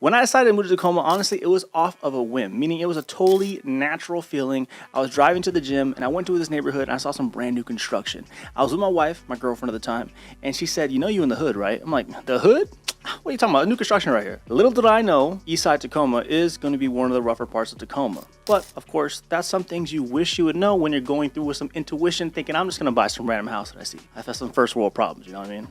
When I decided to move to Tacoma, honestly, it was off of a whim, meaning it was a totally natural feeling. I was driving to the gym and I went to this neighborhood and I saw some brand new construction. I was with my wife, my girlfriend at the time, and she said, "You know you in the hood, right?" I'm like, "The hood? What are you talking about? New construction right here." Little did I know, Eastside Tacoma is going to be one of the rougher parts of Tacoma. But of course, that's some things you wish you would know when you're going through with some intuition, thinking I'm just going to buy some random house that I see. I've had some first world problems, you know what I mean?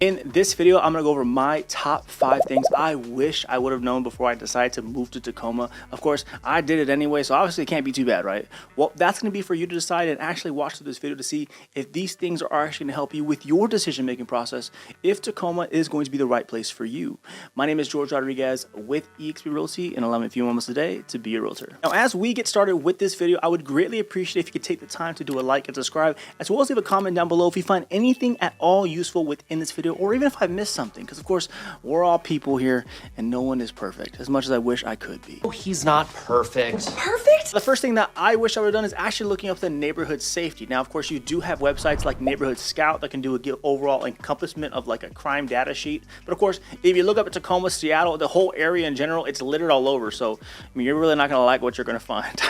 In this video, I'm gonna go over my top 5 things I wish I would have known before I decided to move to Tacoma. Of course, I did it anyway, so obviously it can't be too bad, right? Well, that's gonna be for you to decide and actually watch through this video to see if these things are actually gonna help you with your decision-making process, if Tacoma is going to be the right place for you. My name is George Rodriguez with eXp Realty, and allow me a few moments today to be a realtor. Now, as we get started with this video, I would greatly appreciate if you could take the time to do a like and subscribe, as well as leave a comment down below if you find anything at all useful within this video, or even if I missed something, because of course we're all people here and no one is perfect, as much as I wish I could be. Oh, he's not perfect. Perfect? The first thing that I wish I would have done is actually looking up the neighborhood safety. Now, of course, you do have websites like Neighborhood Scout that can do a overall encompassment of like a crime data sheet. But of course, if you look up at Tacoma, Seattle, the whole area in general, it's littered all over. So, I mean, you're really not gonna like what you're gonna find.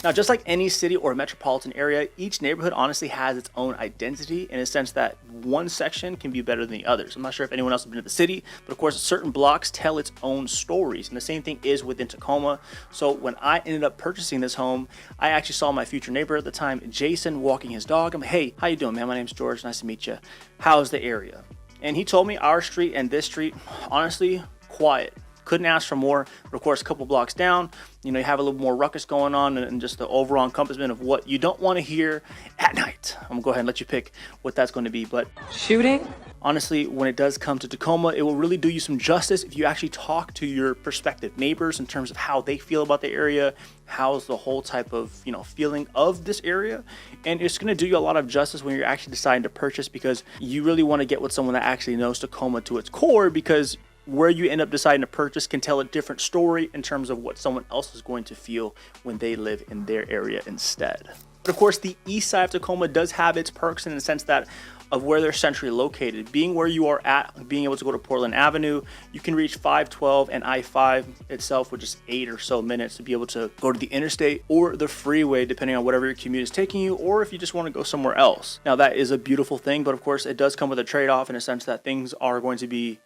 Now, just like any city or metropolitan area, each neighborhood honestly has its own identity in a sense that one section can be better than the others. I'm not sure if anyone else has been to the city, but of course, certain blocks tell its own stories. And the same thing is within Tacoma. So when I ended up purchasing this home, I actually saw my future neighbor at the time, Jason, walking his dog. I'm like, "Hey, how you doing, man? My name's George. Nice to meet you. How's the area?" And he told me our street and this street, honestly, quiet. Couldn't ask for more. But of course, a couple blocks down, you know, you have a little more ruckus going on and just the overall encompassment of what you don't want to hear at night. I'm gonna go ahead and let you pick what that's going to be. But shooting? Honestly, when it does come to Tacoma, it will really do you some justice if you actually talk to your prospective neighbors in terms of how they feel about the area, how's the whole type of, you know, feeling of this area. And it's going to do you a lot of justice when you're actually deciding to purchase, because you really want to get with someone that actually knows Tacoma to its core, because where you end up deciding to purchase can tell a different story in terms of what someone else is going to feel when they live in their area instead. But of course, the east side of Tacoma does have its perks in the sense that of where they're centrally located. Being where you are at, being able to go to Portland Avenue, you can reach 512 and I-5 itself with just 8 or so minutes to be able to go to the interstate or the freeway, depending on whatever your commute is taking you, or if you just want to go somewhere else. Now, that is a beautiful thing, but of course, it does come with a trade-off in a sense that things are going to be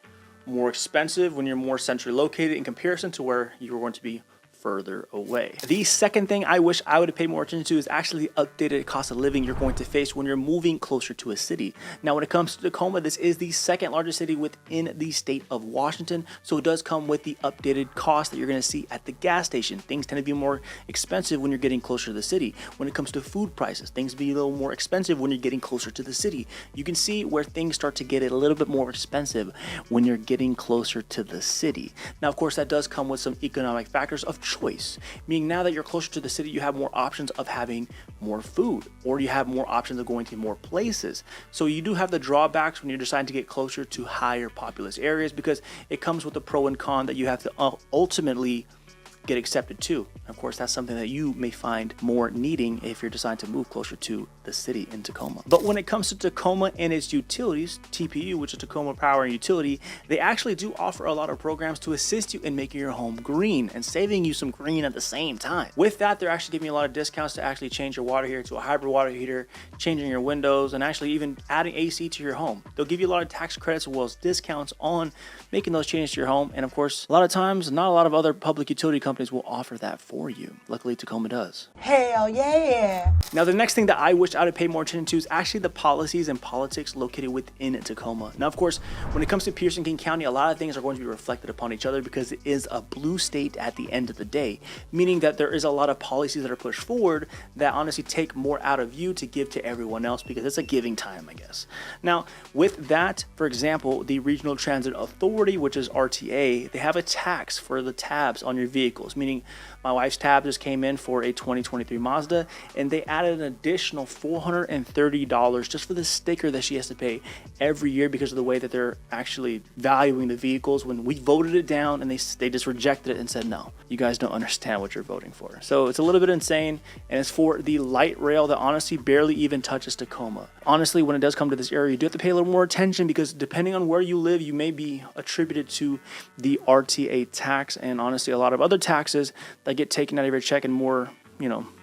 more expensive when you're more centrally located in comparison to where you're going to be further away. The second thing I wish I would have paid more attention to is actually the updated cost of living you're going to face when you're moving closer to a city. Now, when it comes to Tacoma, this is the second largest city within the state of Washington, so it does come with the updated cost that you're going to see at the gas station. Things tend to be more expensive when you're getting closer to the city. When it comes to food prices, things be a little more expensive when you're getting closer to the city. You can see where things start to get a little bit more expensive when you're getting closer to the city. Now, of course, that does come with some economic factors of choice, meaning now that you're closer to the city, you have more options of having more food, or you have more options of going to more places. So you do have the drawbacks when you're deciding to get closer to higher populous areas, because it comes with the pro and con that you have to ultimately get accepted to. Of course, that's something that you may find more needing if you're deciding to move closer to the city in Tacoma. But when it comes to Tacoma and its utilities, TPU, which is Tacoma Power and Utility, they actually do offer a lot of programs to assist you in making your home green and saving you some green at the same time. With that, they're actually giving you a lot of discounts to actually change your water heater to a hybrid water heater, changing your windows, and actually even adding AC to your home. They'll give you a lot of tax credits as well as discounts on making those changes to your home. And of course, a lot of times, not a lot of other public utility companies will offer that for you. Luckily, Tacoma does. Hell yeah! Now, the next thing that I wish I would have paid more attention to is actually the policies and politics located within Tacoma. Now, of course, when it comes to Pierce and King County, a lot of things are going to be reflected upon each other because it is a blue state at the end of the day, meaning that there is a lot of policies that are pushed forward that honestly take more out of you to give to everyone else, because it's a giving time, I guess. Now, with that, for example, the Regional Transit Authority, which is RTA, they have a tax for the tabs on your vehicle. vehicles, meaning my wife's tab just came in for a 2023 Mazda, and they added an additional $430 just for the sticker that she has to pay every year because of the way that they're actually valuing the vehicles. When we voted it down and they just rejected it and said, no, you guys don't understand what you're voting for. So it's a little bit insane, and it's for the light rail that honestly barely even touches Tacoma. Honestly, when it does come to this area, you do have to pay a little more attention because depending on where you live, you may be attributed to the RTA tax and honestly a lot of other taxes that get taken out of your check in more,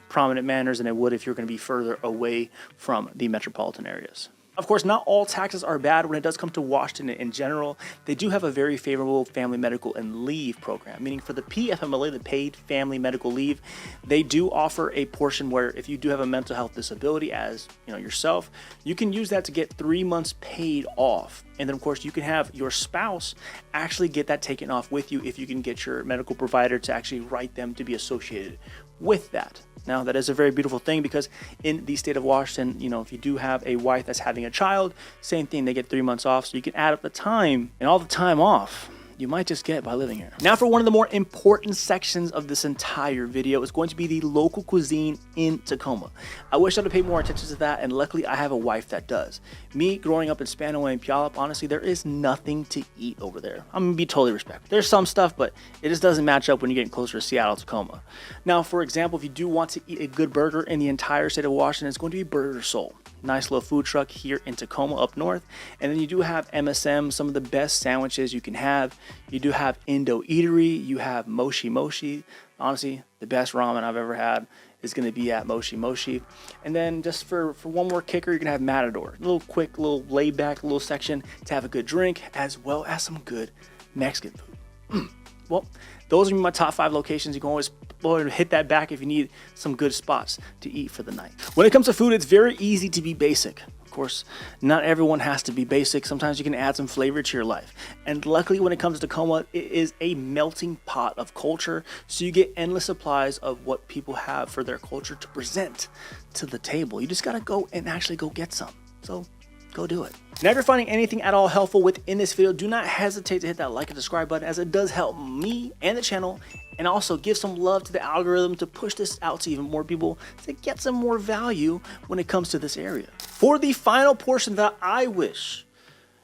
prominent manners than it would if you're going to be further away from the metropolitan areas. Of course, not all taxes are bad when it does come to Washington in general. They do have a very favorable family medical and leave program, meaning for the PFMLA, the paid family medical leave, they do offer a portion where if you do have a mental health disability as yourself, you can use that to get 3 months paid off. And then of course you can have your spouse actually get that taken off with you if you can get your medical provider to actually write them to be associated with that. Now, that is a very beautiful thing because in the state of Washington, if you do have a wife that's having a child, same thing, they get 3 months off. So you can add up the time and all the time off you might just get by living here. Now for one of the more important sections of this entire video is going to be the local cuisine in Tacoma. I wish I'd have paid more attention to that, and luckily I have a wife that does. Me growing up in Spanaway and Puyallup, honestly, there is nothing to eat over there. I'm gonna be totally respectful. There's some stuff, but it just doesn't match up when you're getting closer to Seattle, Tacoma. Now, for example, if you do want to eat a good burger in the entire state of Washington, it's going to be Burger Soul. Nice little food truck here in Tacoma up north. And then you do have MSM, some of the best sandwiches you can have. You do have Indo Eatery, you have Moshi Moshi. Honestly, the best ramen I've ever had is going to be at Moshi Moshi. And then just for one more kicker, you're going to have Matador. A little quick, little laid back, little section to have a good drink as well as some good Mexican food. Well, those are my top 5 locations. You can always hit that back if you need some good spots to eat for the night. When it comes to food, it's very easy to be basic. Of course, not everyone has to be basic. Sometimes you can add some flavor to your life. And luckily, when it comes to Tacoma, it is a melting pot of culture. So you get endless supplies of what people have for their culture to present to the table. You just got to go and actually go get some. So go do it. Now, if you're finding anything at all helpful within this video, do not hesitate to hit that like and subscribe button, as it does help me and the channel, and also give some love to the algorithm to push this out to even more people to get some more value when it comes to this area. For the final portion that I wish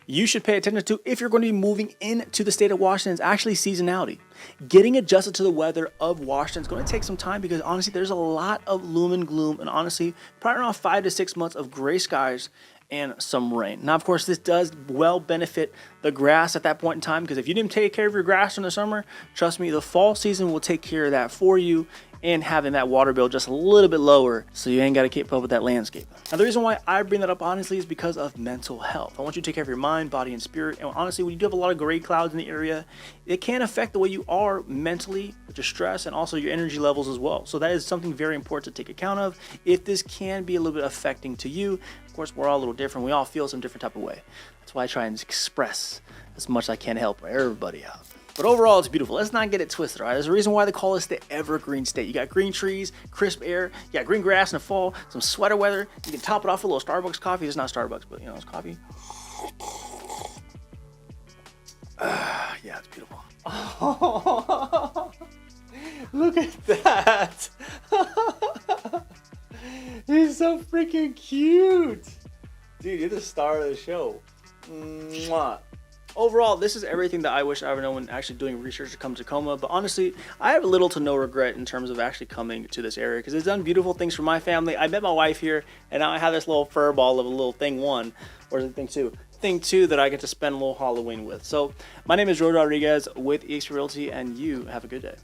you should pay attention to if you're going to be moving into the state of Washington is actually seasonality. Getting adjusted to the weather of Washington is going to take some time because honestly, there's a lot of loom and gloom, and honestly, probably around 5 to 6 months of gray skies and some rain. Now, of course, this does well benefit the grass at that point in time, because if you didn't take care of your grass in the summer, trust me, the fall season will take care of that for you, and having that water bill just a little bit lower so you ain't got to keep up with that landscape. Now, the reason why I bring that up honestly is because of mental health. I want you to take care of your mind, body, and spirit. And honestly, when you do have a lot of gray clouds in the area, it can affect the way you are mentally with your stress and also your energy levels as well. So that is something very important to take account of if this can be a little bit affecting to you. Of course, we're all a little different. We all feel some different type of way. That's why I try and express as much as I can to help everybody out. But overall, it's beautiful. Let's not get it twisted, all right? There's a reason why they call this the evergreen state. You got green trees, crisp air, you got green grass in the fall, some sweater weather. You can top it off with a little Starbucks coffee. It's not Starbucks, but it's coffee. Yeah, it's beautiful. Oh, look at that. He's so freaking cute. Dude, you're the star of the show. Mwah. Overall, this is everything that I wish I would know when actually doing research to come to Tacoma. But honestly, I have little to no regret in terms of actually coming to this area because it's done beautiful things for my family. I met my wife here, and now I have this little fur ball of a little thing one, or is it thing two? Thing two that I get to spend a little Halloween with. So my name is Jordan Rodriguez with eXp Realty, and you have a good day.